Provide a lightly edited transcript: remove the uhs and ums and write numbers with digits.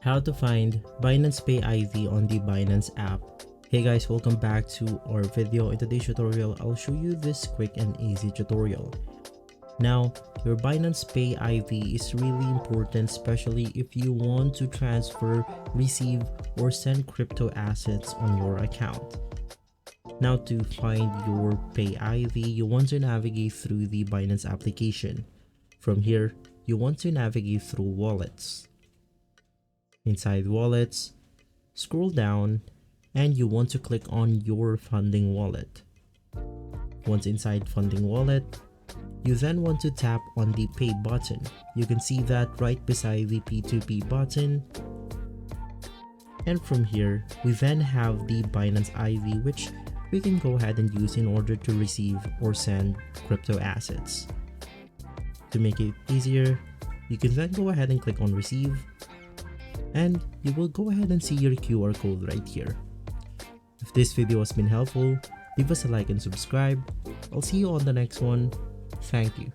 How to find Binance Pay ID on the Binance app. Hey guys, welcome back to our video. In today's tutorial, I'll show you this quick and easy tutorial. Now, your Binance Pay ID is really important, especially if you want to transfer, receive, or send crypto assets on your account. Now, to find your Pay ID, you want to navigate through the Binance application. From here, you want to navigate through Wallets. Inside Wallets, scroll down and you want to click on your funding wallet. Once inside funding wallet, you then want to tap on the Pay button. You can see that right beside the P2P button. And from here, we then have the Binance ID, which we can go ahead and use in order to receive or send crypto assets. To make it easier, you can then go ahead and click on Receive, and you will go ahead and see your QR code right here. If this video has been helpful, leave us a like and subscribe. I'll see you on the next one. Thank you.